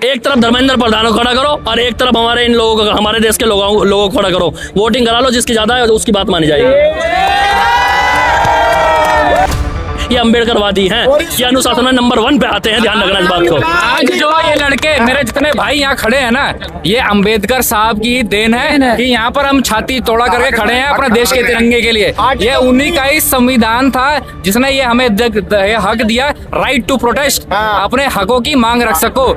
एक तरफ धर्मेंद्र प्रधान को खड़ा करो और एक तरफ हमारे इन लोगों को, हमारे देश के लोगों को खड़ा करो। वोटिंग करा लो, जिसकी ज्यादा है उसकी बात मानी जाएगी। ये अम्बेडकरवादी हैं, ये अनुशासन में नंबर 1 पे आते हैं, ध्यान रखना इस बात को। आज जो ये लड़के मेरे जितने भाई यहाँ खड़े हैं ना, ये अंबेडकर साहब की देन है कि यहाँ पर हम छाती तोड़ा करके खड़े हैं अपने देश के तिरंगे के लिए। ये उन्हीं का ही संविधान था जिसने ये हमें हक दिया, राइट टू प्रोटेस्ट, अपने हकों की मांग रख सको।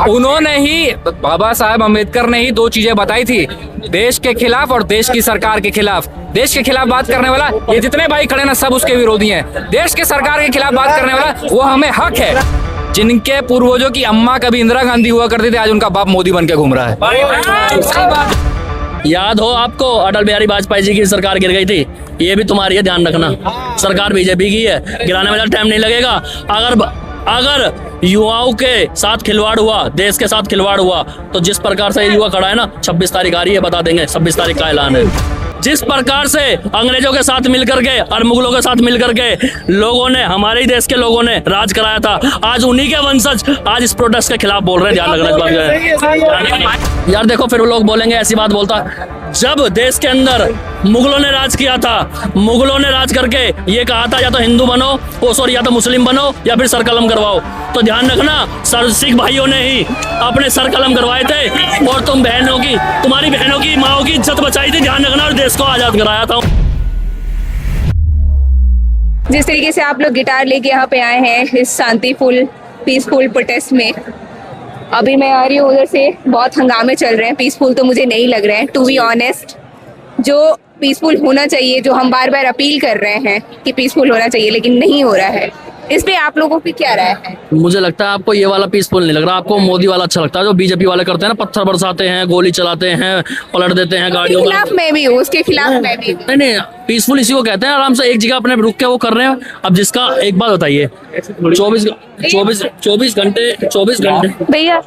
उन्होंने ही, बाबा साहब अम्बेडकर ने ही 2 चीजें बताई थी, देश के खिलाफ और देश की सरकार के खिलाफ। देश के खिलाफ बात करने वाला, ये जितने भाई खड़े ना सब उसके विरोधी हैं। देश के सरकार के खिलाफ बात करने वाला, वो हमें हक है। जिनके पूर्वजों की अम्मा कभी इंदिरा गांधी हुआ करती थी, आज उनका बाप मोदी बन के घूम रहा है। याद हो आपको अटल बिहारी वाजपेयी जी की सरकार गिर गई थी, ये भी तुम्हारी है, ध्यान रखना। सरकार बीजेपी की है, गिराने में टाइम नहीं लगेगा। अगर युवाओं के साथ खिलवाड़ हुआ, देश के साथ खिलवाड़ हुआ, तो जिस प्रकार से युवा खड़ा है ना, 26 तारीख आ रही है, बता देंगे 26 तारीख का ऐलान है। जिस प्रकार से अंग्रेजों के साथ मिलकर के और मुगलों के साथ मिलकर के लोगों ने, हमारे ही देश के लोगों ने राज कराया था, आज उन्हीं के वंशज आज इस प्रोटेस्ट के खिलाफ बोल रहे हैं। ध्यान रखना इस बात का। यार देखो, फिर लोग बोलेंगे ऐसी बात बोलता, जब देश के अंदर मुगलों ने राज किया था, मुगलों ने राज करके ये कहा था या तो हिंदू बनो, या तो मुस्लिम बनो, या फिर सर कलम करवाओ। तो ध्यान रखना, सिख भाइयों ने ही अपने सर कलम करवाए थे और तुम्हारी बहनों की माओ की इज्जत बचाई थी। ध्यान रखना, और देश को आजाद कराया था। जिस तरीके से आप लोग गिटार लेके यहाँ पे आए हैं इस शांतिफुल पीसफुल प्रोटेस्ट में, अभी मैं आ रही हूँ उधर से, बहुत हंगामे चल रहे हैं। पीसफुल तो मुझे नहीं लग रहे हैं, टू बी ऑनेस्ट। जो पीसफुल होना चाहिए, जो हम बार बार अपील कर रहे हैं कि पीसफुल होना चाहिए, लेकिन नहीं हो रहा है। इस पे आप लोगों की क्या राय है? मुझे लगता है आपको ये वाला पीसफुल नहीं लग रहा, आपको मोदी वाला अच्छा लगता है, जो बीजेपी वाले करते हैं ना, पत्थर बरसाते हैं, गोली चलाते हैं, पलट देते हैं गाड़ियों के खिलाफ मैं भी हूँ, उसके खिलाफ मैं भी हूँ। नहीं, पीसफुल इसी को कहते हैं, आराम से एक जगह अपने रुक के वो कर रहे हैं। अब जिसका, एक बात बताइए, 24 घंटे भैया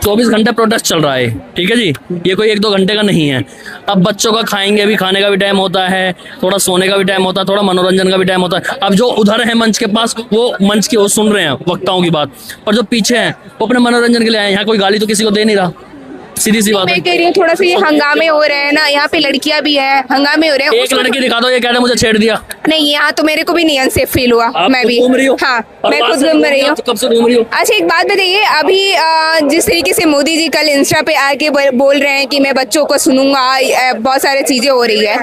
24 घंटे प्रोटेस्ट चल रहा है, ठीक है जी, ये कोई 1-2 घंटे का नहीं है। अब बच्चों का खाएंगे भी, खाने का भी टाइम होता है, थोड़ा सोने का भी टाइम होता है, थोड़ा मनोरंजन का भी टाइम होता है। अब जो उधर है मंच के पास, वो मंच की वो सुन रहे हैं वक्ताओं की बात, और जो पीछे हैं वो अपने मनोरंजन के लिए आए। यहाँ कोई गाली तो किसी को दे नहीं रहा, सीधी सी बात है। मैं कह रही हूँ थोड़ा सा ये हंगामे हो रहे हैं ना, यहाँ पे लड़कियां भी हैं, हंगामे हो रहे हैं। एक लड़की दिखा दो, ये कहते मुझे छेड़ दिया। नहीं, यहाँ तो मेरे को भी नहीं अनसेफ फील हुआ। मैं भी घूम रही हूँ, हाँ, मैं खुद घूम रही हूँ। कब से घूम रही हूँ? अच्छा, एक बात बताइए, अभी जिस तरीके से मोदी जी कल इंस्टा पे आके बोल रहे हैं कि मैं बच्चों को सुनूंगा, बहुत सारी चीजें हो रही है।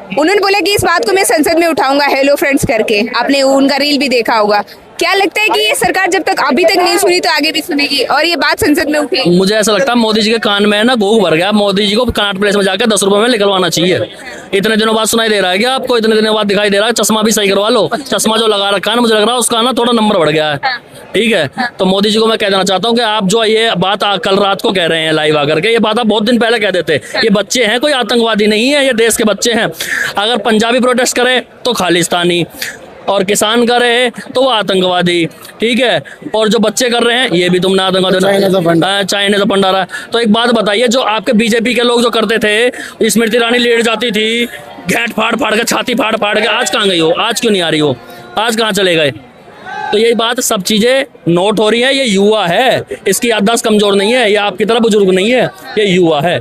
उन्होंने बोला कि इस बात को मैं संसद में उठाऊंगा, हेलो फ्रेंड्स करके। आपने उनका रील भी देखा होगा। क्या लगता है कि ये सरकार जब तक अभी तक नहीं सुनी तो आगे भी सुनेगी और ये बात संसद में उठेगी? मुझे ऐसा लगता है मोदी जी के कान में ना घूघ भर गया। मोदी जी को कनाट प्लेस में जाकर 10 रुपए में निकलवाना चाहिए। इतने दिनों बाद सुनाई दे रहा है क्या आपको? इतने दिनों बाद दिखाई दे रहा है? चश्मा भी सही करवा लो। चश्मा जो लगा रखा है ना, मुझे लग रहा है उसका ना थोड़ा नंबर बढ़ गया है। ठीक है, तो मोदी जी को मैं कह देना चाहता हूँ कि आप जो ये बात कल रात को कह रहे हैं लाइव आकर के, ये बात आप बहुत दिन पहले कह देते। ये बच्चे हैं, कोई आतंकवादी नहीं है, ये देश के बच्चे हैं। अगर पंजाबी प्रोटेस्ट करे तो खालिस्तानी, और किसान कर रहे हैं तो वो आतंकवादी, ठीक है। और जो बच्चे कर रहे हैं ये भी तुमने आतंकवादी, चाइनीज भंडारा। तो एक बात बताइए, जो आपके बीजेपी के लोग जो करते थे, स्मृति ईरानी लेट जाती थी, घेट फाड़ फाड़ के, छाती फाड़ फाड़ के, आज कहाँ गई हो? आज क्यों नहीं आ रही हो? आज कहाँ चले गए? तो यही बात, सब चीजें नोट हो रही है। ये युवा है, इसकी याददाश्त कमजोर नहीं है, ये आपकी तरह बुजुर्ग नहीं है, ये युवा है।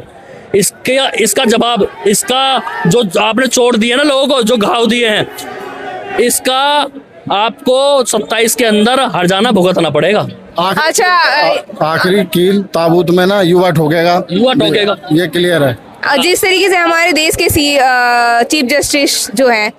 इसका जवाब, इसका जो आपने चोट दिए ना लोगों को, जो घाव दिए हैं, इसका आपको 27 के अंदर हर्जाना भुगतना पड़ेगा। अच्छा, आखिरी कील ताबूत में ना युवा ठोकेगा, ये क्लियर है। जिस तरीके से हमारे देश के चीफ जस्टिस जो हैं,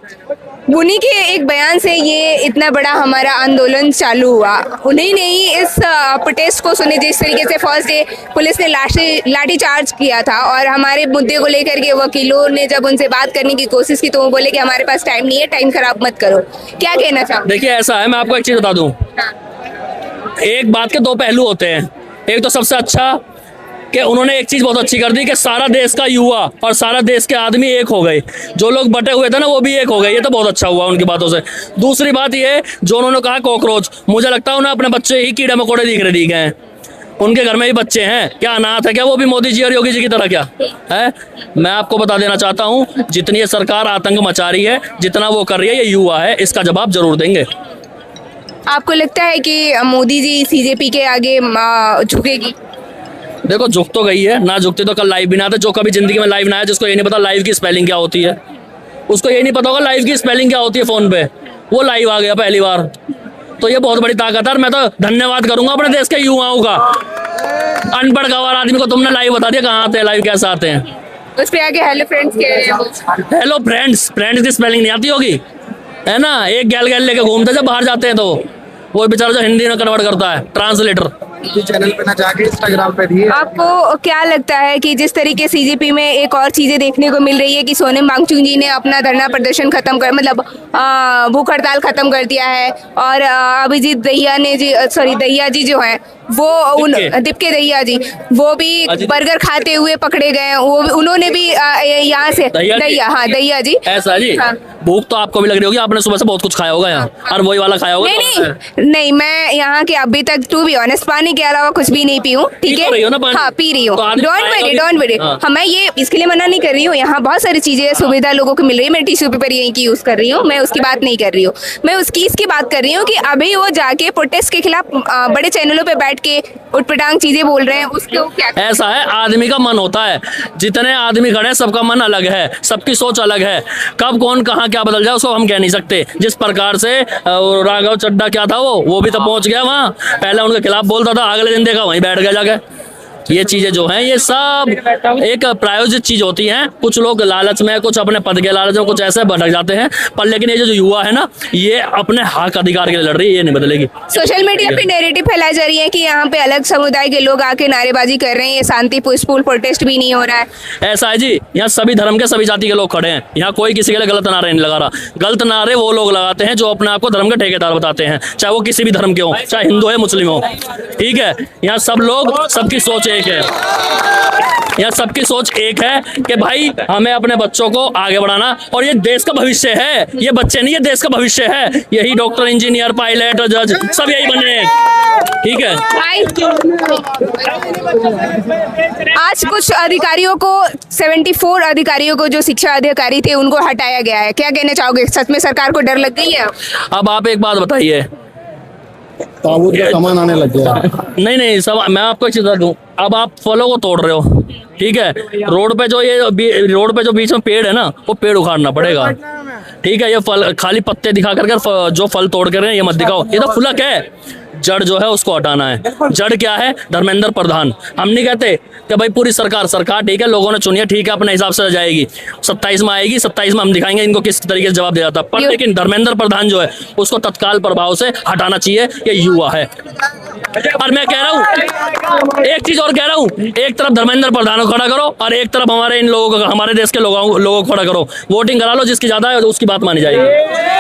उन्हीं के एक बयान से ये इतना बड़ा हमारा आंदोलन चालू हुआ। उन्हीं ने ही इस प्रोटेस्ट को सुने। जिस तरीके से फर्स्ट डे पुलिस ने लाठी चार्ज किया था और हमारे मुद्दे को लेकर के वकीलों ने जब उनसे बात करने की कोशिश की तो वो बोले कि हमारे पास टाइम नहीं है, टाइम खराब मत करो। क्या कहना चाहते? देखिए, ऐसा है, मैं आपको एक चीज बता दूं। एक बात के 2 पहलू होते हैं। एक तो सबसे अच्छा कि उन्होंने एक चीज बहुत अच्छी कर दी कि सारा देश का युवा और सारा देश के आदमी एक हो गए। जो लोग बटे हुए थे ना, वो भी एक हो गए। ये तो बहुत अच्छा हुआ उनकी बातों से। दूसरी बात ये, जो उन्होंने कहा कॉकरोच, मुझे लगता है उन्हें अपने बच्चे ही कीड़े मकोड़े दिख गए हैं। उनके घर में भी बच्चे हैं, क्या अनाथ है क्या? वो भी मोदी जी और योगी जी की तरह क्या है? मैं आपको बता देना चाहता हूँ, जितनी ये सरकार आतंक मचा रही है, जितना वो कर रही है, ये युवा है, इसका जवाब जरूर देंगे। आपको लगता है कि मोदी जी सीजेपी के आगे झुकेगी? देखो झुक तो गई है, ना झुकती तो कल लाइव भी ना आते। जो कभी जिंदगी में लाइव ना आया, जिसको ये नहीं पता लाइव की स्पेलिंग क्या होती है, उसको ये नहीं पता होगा लाइव की स्पेलिंग क्या होती है फोन पे, वो लाइव आ गया पहली बार। तो ये बहुत बड़ी ताकत है। और मैं तो धन्यवाद करूंगा अपने देश के युवाओं का। अनपढ़ गंवार आदमी को तुमने लाइव बता दिया कहाँ आते हैं, लाइव कैसे आते हैं। उस पे आगे हेलो फ्रेंड्स कह रहे हैं वो। हेलो फ्रेंड्स, फ्रेंड्स की स्पेलिंग नहीं आती होगी, है ना। एक गैल गैल लेके घूमते जब बाहर जाते हैं तो वो बेचारा जो हिंदी में कन्वर्ट करता है, ट्रांसलेटर। चैनल पे ना जाके इंस्टाग्राम पे दिए। आपको क्या लगता है कि जिस तरीके सीजेपी में एक और चीजें देखने को मिल रही है कि सोनम वांगचुक जी ने अपना धरना प्रदर्शन खत्म कर, मतलब भूख हड़ताल खत्म कर दिया है, और अभिजीत दहिया ने जी, सॉरी दहिया जी जो हैं वो दीपके दहिया जी, वो भी बर्गर खाते हुए पकड़े गए। वो उन्होंने भी यहाँ से दहिया जी। ऐसा जी, हाँ। भूख तो आपको भी लग रही होगी, आपने सुबह से बहुत कुछ खाया होगा यहाँ, और वही वाला खाया होगा। नहीं, मैं यहाँ के अभी तक टू बी ऑनेस्ट पानी के अलावा कुछ भी नहीं पी हूँ, ठीक है। हाँ, पी रही हूँ, डोंट वरी। हाँ, मैं ये इसके लिए मना नहीं कर रही हूँ। यहाँ बहुत सारी चीजें सुविधा लोगों को मिल रही है। मैं टिश्यू पेपर यहीं की यूज कर रही हूँ, मैं उसकी बात नहीं कर रही हूँ। मैं इसकी बात कर रही हूँ कि अभी वो जाके प्रोटेस्ट के खिलाफ बड़े चैनलों पे बैठ के उठपटांग चीजें बोल रहे हैं, उसको क्या? ऐसा है, आदमी का मन होता है। जितने आदमी खड़े हैं सबका मन अलग है, सबकी सोच अलग है। कब कौन कहाँ क्या बदल जाए उसको हम कह नहीं सकते। जिस प्रकार से राघव चड्ढा क्या था वो भी तो पहुंच गया वहाँ। पहले उनके खिलाफ बोलता था, अगले दिन देखा वहीं बैठ गया जाके। ये चीजें जो हैं ये सब एक प्रायोजित चीज होती हैं। कुछ लोग लालच में, कुछ अपने पद के लालच में, कुछ ऐसे भटक जाते हैं। पर लेकिन ये जो युवा है ना, ये अपने हक अधिकार के लिए लड़ रही है, ये नहीं बदलेगी। सोशल मीडिया पे नैरेटिव फैलाई जा रही है कि यहाँ पे अलग समुदाय के लोग आके नारेबाजी कर रहे हैं, ये शांतिपूर्ण प्रोटेस्ट भी नहीं हो रहा है। ऐसा है जी, यहाँ सभी धर्म के, सभी जाति के लोग खड़े हैं। यहाँ कोई किसी के लिए गलत नारे नहीं लगा रहा। गलत नारे वो लोग लगाते हैं जो अपने आप को धर्म के ठेकेदार बताते हैं, चाहे वो किसी भी धर्म के हो, चाहे हिंदू है मुस्लिम हो, ठीक है। यहाँ सब लोग, सबकी सोच एक है। यहाँ सबकी सोच एक है कि भाई हमें अपने बच्चों को आगे बढ़ाना, और ये देश का भविष्य है। ये बच्चे नहीं, ये देश का भविष्य है। यही डॉक्टर, इंजीनियर, पायलट, जज सब यही बने हैं, ठीक है। आज कुछ अधिकारियों को, 74 अधिकारियों को, जो शिक्षा अधिकारी थे, उनको हटाया गया है। क्या कहना चाहोगे? सच में सरकार को डर लग गई है? अब आप एक बात बताइए, ताबूत का सामान आने लग गया। नहीं सब, मैं आपको एक चीज बता दूं। अब आप फलों को तोड़ रहे हो, ठीक है। रोड पे जो बीच में पेड़ है ना, वो पेड़ उखाड़ना पड़ेगा, ठीक है। ये फल खाली पत्ते दिखा कर जो फल तोड़ कर रहे हैं ये मत दिखाओ, ये तो फुलक है। जड़ जो है उसको हटाना है। जड़ क्या है? धर्मेंद्र प्रधान। हम नहीं कहते कि भाई पूरी सरकार ठीक है, लोगों ने चुनिए, ठीक है, अपने हिसाब से जाएगी। 27 में आएगी, 27 में हम दिखाएंगे इनको किस तरीके से जवाब दे जाता। पर लेकिन धर्मेंद्र प्रधान जो है उसको तत्काल प्रभाव से हटाना चाहिए। ये युवा है। और मैं कह रहा हूँ एक चीज और कह रहा हूँ, एक तरफ धर्मेंद्र प्रधान को खड़ा करो और एक तरफ हमारे इन लोगों को, हमारे देश के लोगों को खड़ा करो। वोटिंग करा लो, जिसकी ज्यादा है उसकी बात मानी जाएगी।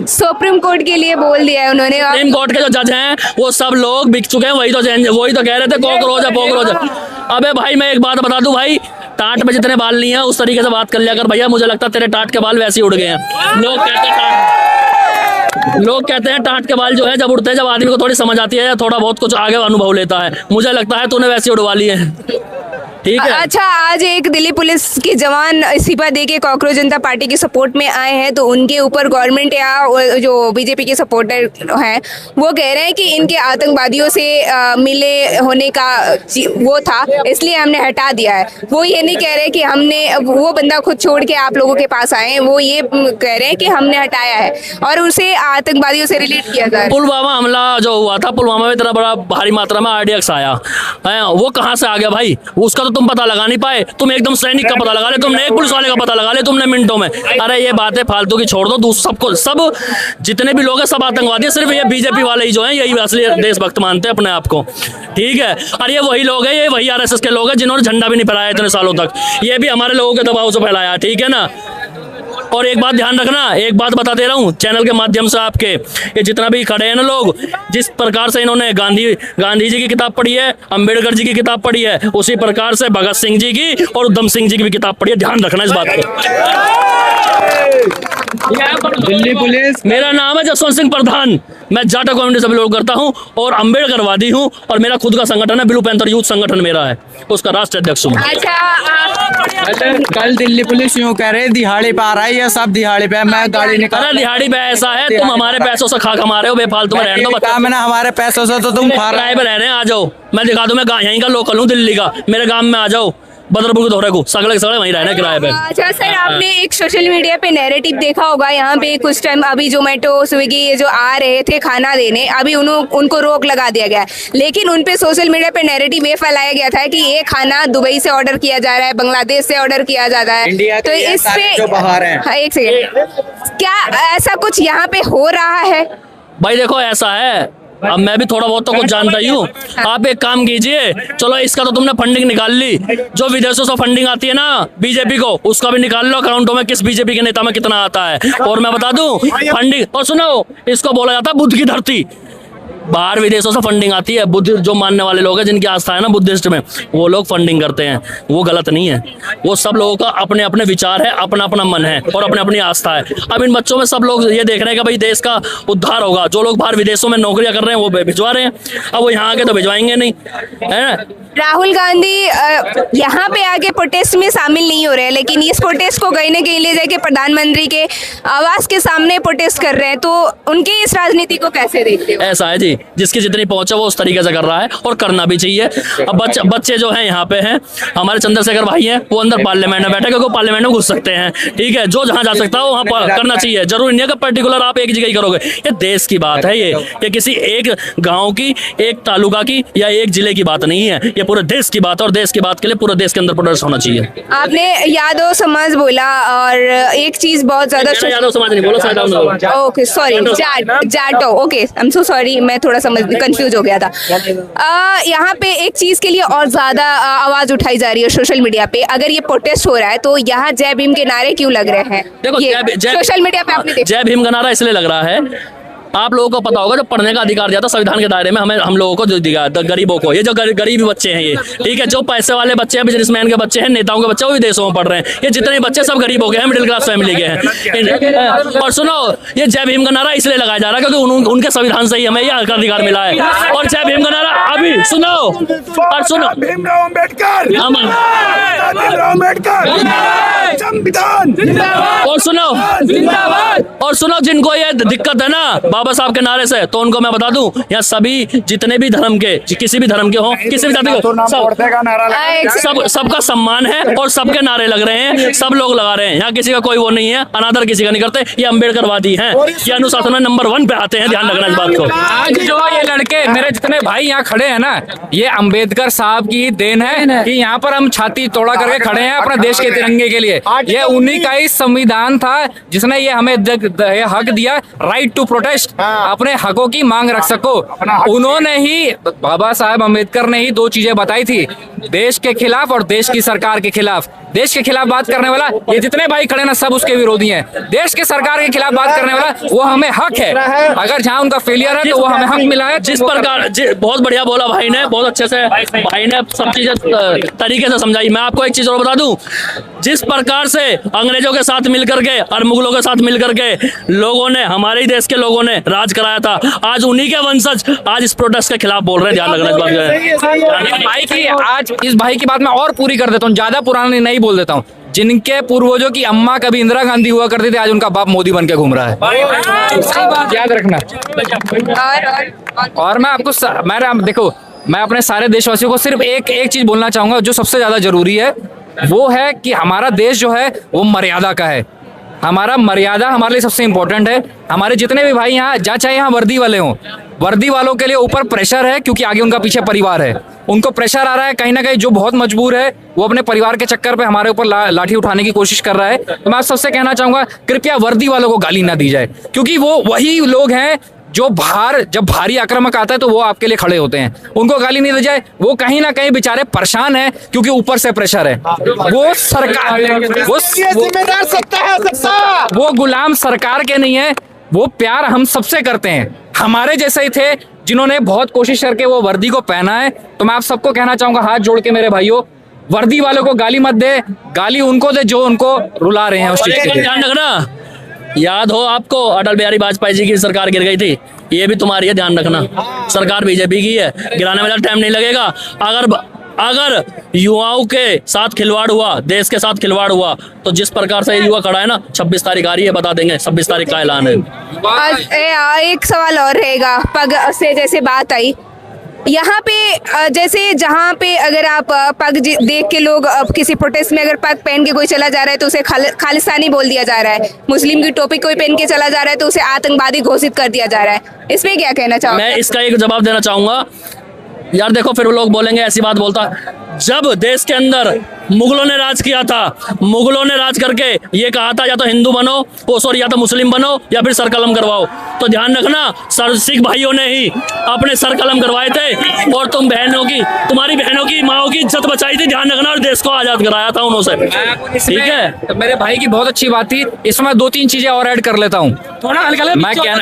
सुप्रीम कोर्ट के लिए बोल दिया है उन्होंने। सुप्रीम कोर्ट के जो जज हैं वो सब लोग बिक चुके हैं। वही तो कह रहे थे कॉकरोच। अबे भाई मैं एक बात बता दूं भाई, टाट में जितने बाल नहीं है उस तरीके से बात कर लिया कर भैया। मुझे लगता है तेरे टाट के बाल वैसे ही उड़ गए हैं। लोग कहते हैं टाट के बाल जो है जब उड़ते हैं, जब आदमी को थोड़ी समझ आती है या थोड़ा बहुत कुछ आगे अनुभव लेता है, मुझे लगता है तूने वैसे उड़वा लिए हैं, ठीक है। अच्छा, आज एक दिल्ली पुलिस के जवान इस्तीफा देके कॉकरोच जनता पार्टी के सपोर्ट में आए हैं, तो उनके ऊपर गवर्नमेंट या जो बीजेपी के सपोर्टर हैं वो कह रहे हैं कि इनके आतंकवादियों से मिले होने का वो था, इसलिए हमने हटा दिया है। वो ये नहीं कह रहे कि हमने, वो बंदा खुद छोड़ के आप लोगों के पास आए हैं, वो ये कह रहे हैं कि हमने हटाया है और उसे आतंकवादियों से रिलेट किया जा रहा है। पुलवामा हमला जो हुआ था, पुलवामा में इतना बड़ा भारी मात्रा में RDX आया है, वो कहाँ से आ गया भाई? उसका तुम पता लगा नहीं पाए। तुम एकदम सैनिक का पता लगा ले, तुमने एक पुलिस वाले का पता लगा ले तुमने मिनटों में। अरे ये बातें फालतू की छोड़ दो। सबको, सब जितने भी लोग हैं सब आतंकवादी है। सिर्फ ये बीजेपी वाले ही जो हैं यही असली देशभक्त मानते हैं अपने आप को, ठीक है। और ये वही लोग हैं, ये वही RSS के लोग हैं जिन्होंने झंडा भी नहीं फहराया इतने सालों तक। ये भी हमारे लोगों के दबाव से फैलाया, ठीक है ना। और एक बात ध्यान रखना, एक बात बता दे रहा हूँ चैनल के माध्यम से आपके, ये जितना भी खड़े हैं ना लोग, जिस प्रकार से इन्होंने गांधी जी की किताब पढ़ी है, अंबेडकर जी की किताब पढ़ी है, उसी प्रकार से भगत सिंह जी की और उधम सिंह जी की भी किताब पढ़ी है। ध्यान रखना इस बात को। दिल्ली पुलिस, मेरा नाम है जसवंत सिंह प्रधान। मैं जाटा कम्युनिटी से बिलोंग करता हूँ और अम्बेडकरवादी हूँ और मेरा खुद का संगठन है, ब्लू पैंथर यूथ संगठन मेरा है, उसका राष्ट्रीय अध्यक्ष हूँ। अच्छा, कल दिल्ली पुलिस यूँ कह रहे दिहाड़ी पे आ रहा है, ये सब दिहाड़ी पे, मैं गाड़ी निकाल। अरे दिहाड़ी पे ऐसा है, तुम हमारे पैसों से खा कमा रहे हो, बेफालतू में रहने दो। मैंने हमारे पैसों से तो तुम खा किराए पे रह रहे हैं, आ जाओ, मैं दिखा दूं, मैं यहीं का लोकल हूँ, दिल्ली का, मेरे गांव में आ जाओ, बदरपुर के दोहरे को सगले के सगले वहीं रहने किराए पे। अच्छा सर, आपने एक सोशल मीडिया पे नैरेटिव देखा होगा, यहाँ पे कुछ टाइम अभी जोमेटो स्विगी ये जो आ रहे थे खाना देने, अभी उनको रोक लगा दिया गया है, लेकिन उन पे सोशल मीडिया पे नैरेटिव ये फैलाया गया था कि ये खाना दुबई से ऑर्डर किया जा रहा है, बांग्लादेश से ऑर्डर किया जाता है, इंडिया तो के ये इस सारे जो पे बाहर हैं। हाँ, एक सेकेंड, क्या ऐसा कुछ यहाँ पे हो रहा है? भाई देखो ऐसा है, अब मैं भी थोड़ा बहुत तो कुछ जानता ही हूँ। आप एक काम कीजिए, चलो इसका तो तुमने फंडिंग निकाल ली, जो विदेशों से फंडिंग आती है ना बीजेपी को, उसका भी निकाल लो अकाउंटों में, किस बीजेपी के नेता में कितना आता है। और मैं बता दूं फंडिंग, और सुनो, इसको बोला जाता है बुद्ध की धरती, बाहर विदेशों से फंडिंग आती है, बुद्ध जो मानने वाले लोग हैं, जिनकी आस्था है ना बुद्धिस्ट में, वो लोग फंडिंग करते हैं, वो गलत नहीं है। वो सब लोगों का अपने अपने विचार है, अपना अपना मन है और अपने अपनी आस्था है। अब इन बच्चों में सब लोग ये देख रहे हैं कि भाई देश का उद्धार होगा, जो लोग बाहर विदेशों में नौकरियां कर रहे हैं वो भिजवा रहे हैं, अब वो यहाँ आके तो भिजवाएंगे नहीं, है ना। राहुल गांधी यहाँ पे आके प्रोटेस्ट में शामिल नहीं हो रहे हैं, लेकिन इस प्रोटेस्ट को कहीं ना कहीं ले जाके प्रधानमंत्री के आवास के सामने प्रोटेस्ट कर रहे हैं, तो उनके इस राजनीति को कैसे देखते हो? ऐसा है जी, जिसकी जितनी पहुंच है वो उस तरीके से कर रहा है और करना भी चाहिए। अब बच्चे जो हैं यहाँ पे हैं, हमारे चंद्रशेखर भाई हैं, वो अंदर पार्लियामेंट में बैठे, क्योंकि पार्लियामेंट में घुस सकते हैं, ठीक है, जो जहाँ जा सकता है वहाँ करना चाहिए, जरूरी नहीं है कि पर्टिकुलर आप एक जगह ही करोगे। ये देश की बात है, ये किसी एक गाँव की, एक तालुका की या एक जिले की बात नहीं है, ये पूरे देश की बात है, और देश की बात के लिए पूरे देश के अंदर प्रोटेस्ट होना चाहिए। आपने यादव समाज बोला, और एक चीज बहुत ज्यादा यादव समाज नहीं बोला, शायद ओके सॉरी, जाटो, okay, I am so sorry, मैं थोड़ा कंफ्यूज हो गया था। यहाँ पे एक चीज के लिए और ज्यादा आवाज उठाई जा रही है सोशल मीडिया पे, अगर ये प्रोटेस्ट हो रहा है तो यहाँ जय भीम के नारे क्यों लग रहे हैं? देखो सोशल मीडिया पे आपने देखा, जय भीम का नारा इसलिए लग रहा है, आप लोगों को पता होगा जब पढ़ने का अधिकार दिया था संविधान के दायरे में, हम लोगों को जो दिया गरीबों को, ये जो गरीब बच्चे हैं, ये ठीक है, जो पैसे वाले बच्चे हैं, बिजनेसमैन के बच्चे हैं, नेताओं के बच्चे, वो विदेशों में पढ़ रहे हैं, ये जितने बच्चे सब गरीब हो गए हैं, मिडिल क्लास फैमिली के हैं। और सुनो, ये जय भीम का नारा इसलिए लगाया जा रहा है क्योंकि उनके संविधान से ही हमें ये अधिकार मिला है। और जय भीम का नारा अभी सुनो, और सुनो, और सुनो, जिनको ये दिक्कत है ना बाबा साहब के नारे से, तो उनको मैं बता दूं, यहाँ सभी जितने भी धर्म के, किसी भी धर्म के हो, किसी भी जाति के, सबका सम्मान है और सबके नारे लग रहे हैं, सब लोग लगा रहे हैं, यहाँ किसी का कोई वो नहीं है, अनादर किसी का नहीं करते, ये अम्बेडकरवादी हैं, ये अनुशासन में नंबर 1 पे आते हैं, ध्यान रखना इस बात को। आज जो ये लड़के मेरे जितने भाई यहाँ खड़े हैं ना, ये अंबेडकर साहब की देन है कि यहाँ पर हम छाती तोड़ा करके खड़े हैं अपने देश के तिरंगे के लिए। ये उन्हीं का ही संविधान था जिसने ये हमें हक दिया, राइट टू प्रोटेस्ट, अपने हकों की मांग रख सको। उन्होंने ही, बाबा साहेब अम्बेडकर ने ही 2 चीजें बताई थी, देश के खिलाफ और देश की सरकार के खिलाफ। देश के खिलाफ बात करने वाला, ये जितने भाई खड़े ना सब उसके विरोधी हैं। देश के सरकार के खिलाफ बात करने वाला, वो हमें हक है, अगर जहाँ उनका फेलियर है तो वो हमें हक मिला है। जिस प्रकार बहुत बढ़िया बोला भाई ने, बहुत अच्छे से भाई ने सब चीजें तरीके से समझाई। मैं आपको एक चीज और बता दूं, जिस प्रकार से अंग्रेजों के साथ मिलकर के और मुगलों के साथ मिलकर के लोगों ने, हमारे ही देश के लोगों ने राज कराया था, आज उन्हीं के वंशज आज इस प्रोटेस्ट के खिलाफ बोल रहे हैं, ध्यान रखना इस बात का। भाई की आज इस भाई की बात मैं और पूरी कर देता हूँ, ज्यादा पुरानी नहीं बोल देता हूँ। जिनके पूर्वजों की अम्मा कभी इंदिरा गांधी हुआ करती थी, आज उनका बाप मोदी बन के घूम रहा है, याद रखना। और मैं आपको देखो, मैं अपने सारे देशवासियों को सिर्फ एक चीज बोलना चाहूंगा, जो सबसे ज्यादा जरूरी है वो है कि हमारा देश जो है वो मर्यादा का है। हमारा मर्यादा हमारे लिए सबसे इंपॉर्टेंट है। हमारे जितने भी भाई यहाँ चाहे यहाँ वर्दी वाले हों, वर्दी वालों के लिए ऊपर प्रेशर है, क्योंकि आगे उनका पीछे परिवार है, उनको प्रेशर आ रहा है कहीं ना कहीं, जो बहुत मजबूर है वो अपने परिवार के चक्कर पे हमारे ऊपर लाठी उठाने की कोशिश कर रहा है। तो मैं आप सबसे कहना चाहूंगा, कृपया वर्दी वालों को गाली ना दी जाए, क्योंकि वो वही लोग हैं जो जब भारी आक्रामक आता है तो वो आपके लिए खड़े होते हैं, उनको गाली नहीं दी जाए। वो कहीं ना कहीं बेचारे परेशान हैं, क्योंकि ऊपर से प्रेशर है। वो सरकार, जिम्मेदार सत्ता है, सत्ता वो गुलाम सरकार के नहीं है, वो प्यार हम सबसे करते हैं। हमारे जैसे ही थे जिन्होंने बहुत कोशिश करके वो वर्दी को पहना है। तो मैं आप सबको कहना चाहूंगा, हाथ जोड़ के मेरे भाइयों, वर्दी वालों को गाली मत दे, गाली उनको दे जो उनको रुला रहे हैं उस चीज के लिए। ध्यान रखना, याद हो आपको अटल बिहारी वाजपेयी जी की सरकार गिर गई थी, ये भी तुम्हारी है, ध्यान रखना। सरकार बीजेपी की है, गिराने में ज़्यादा टाइम नहीं लगेगा। अगर युवाओं के साथ खिलवाड़ हुआ, देश के साथ खिलवाड़ हुआ, तो जिस प्रकार से ये युवा खड़ा है ना, 26 तारीख आ रही है, बता देंगे 26 तारीख का ऐलान है। एक सवाल और रहेगा, पग से जैसे बात आई, यहाँ पे जैसे जहाँ पे अगर आप पग देख के लोग किसी प्रोटेस्ट में अगर पग पहन के कोई चला जा रहा है तो उसे खालिस्तानी बोल दिया जा रहा है, मुस्लिम की टोपी कोई पहन के चला जा रहा है तो उसे आतंकवादी घोषित कर दिया जा रहा है, इसमें क्या कहना चाहोगे? मैं इसका एक जवाब देना चाहूंगा यार, देखो फिर लोग बोलेंगे ऐसी बात बोलता, जब देश के अंदर मुगलों ने राज किया था, मुगलों ने राज करके ये कहा था या तो हिंदू बनो, या तो मुस्लिम बनो या फिर सर कलम करवाओ, तो ध्यान रखना सिख भाइयों ने ही अपने सर कलम करवाए थे और तुम्हारी बहनों की माओ की इज्जत बचाई थी, ध्यान रखना, और देश को आजाद कराया था उन्होंने। ठीक है, तो मेरे भाई की बहुत अच्छी बात थी, इसमें 2-3 चीजें और ऐड कर लेता हूँ।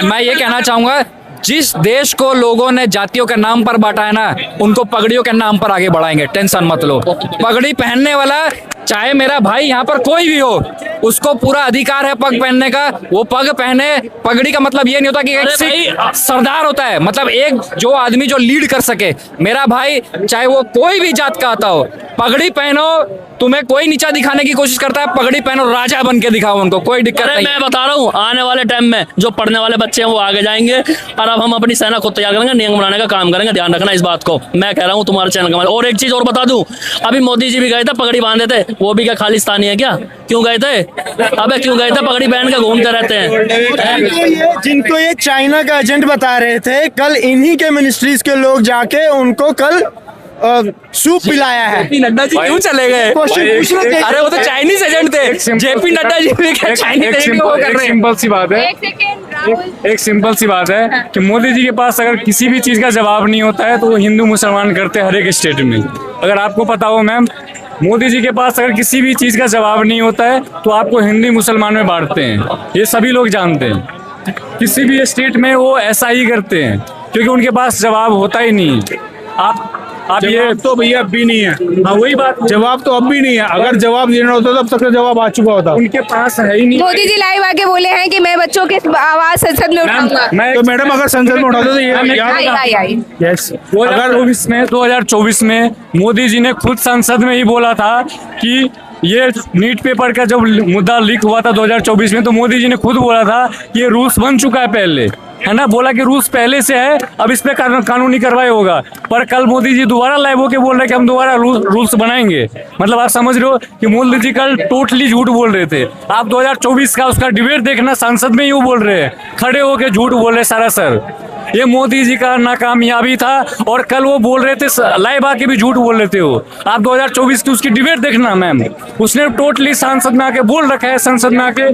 मैं ये कहना चाहूंगा, जिस देश को लोगों ने जातियों के नाम पर बांटा है ना, उनको पगड़ियों के नाम पर आगे बढ़ाएंगे, टेंशन मत लो। पगड़ी पहनने वाला चाहे मेरा भाई यहाँ पर कोई भी हो, उसको पूरा अधिकार है पग पहनने का, वो पग पहने। पगड़ी का मतलब ये नहीं होता कि एक सिख सरदार होता है, मतलब एक जो आदमी जो लीड कर सके। मेरा भाई चाहे वो कोई भी जात का आता हो, पगड़ी पहनो, तुम्हें कोई नीचा दिखाने की कोशिश करता है, पगड़ी पहनो, राजा बन के दिखाओ उनको, कोई दिक्कत नहीं। मैं बता रहा हूँ, आने वाले टाइम में जो पढ़ने वाले बच्चे हैं वो आगे जाएंगे, और अब हम अपनी सेना खुद तैयार करेंगे, नियम बनाने का काम करेंगे, ध्यान रखना इस बात को, मैं कह रहा हूँ तुम्हारे चैनल का। और एक चीज और बता दूं, अभी मोदी जी भी गए थे, पगड़ी बांधे थे, वो भी क्या खालिस्तानी है क्या? क्यों गए थे? अबे क्यों गए थे? पगड़ी पहन के घूमते रहते हैं। जिनको ये चाइना का एजेंट बता रहे थे, कल इन्हीं के मिनिस्ट्रीज के लोग जाके उनको कल सूप पिलाया है। नड्डा जी क्यों चले गए? अरे वो तो चाइनीज एजेंट थे, जेपी नड्डा जी भी चाइनीज एजेंट वो कर रहे हैं। सिंपल सी बात है, एक सिंपल सी बात है कि मोदी जी के पास अगर किसी भी चीज का जवाब नहीं होता है तो वो हिंदू मुसलमान करते हैं हर एक स्टेट में। अगर आपको पता हो मैम, मोदी जी के पास अगर किसी भी चीज का जवाब नहीं होता है तो आपको हिंदू मुसलमान में बांटते हैं, ये सभी लोग जानते हैं। किसी भी स्टेट में वो ऐसा ही करते हैं क्योंकि उनके पास जवाब होता ही नहीं। आप ये तो भैया अब भी नहीं है। हाँ वही बात, जवाब तो अब भी नहीं है। अगर जवाब देना होता तो अब तक का जवाब आ चुका होता। उनके पास है ही नहीं। मोदी जी लाइव आके बोले हैं कि मैं बच्चों की आवाज संसद में उठाऊंगा। तो मैडम अगर संसद में उठाते तो ये यस 2024 में मोदी जी ने खुद संसद में ही बोला था कि ये नीट पेपर का जब मुद्दा लीक हुआ था 2024 में, तो मोदी जी ने खुद बोला था कि ये रूल्स बन चुका है पहले, है ना, बोला कि रूल्स पहले से है, अब इस पे कानूनी कार्रवाई होगा। पर कल मोदी जी दोबारा लाइव होके बोल रहे हैं कि हम दोबारा रूल्स बनाएंगे। मतलब आप समझ रहे हो कि मोदी जी कल टोटली झूठ बोल रहे थे। आप 2024 का उसका डिबेट देखना, संसद में ही वो बोल रहे हैं, खड़े होके झूठ बोल रहे सारा सर। ये मोदी जी का नाकामयाबी था और कल वो बोल रहे थे, लाइव आके भी झूठ बोल रहे थे वो। आप 2024 की उसकी डिबेट देखना मैम, उसने टोटली संसद में आके बोल रखा है, संसद में आके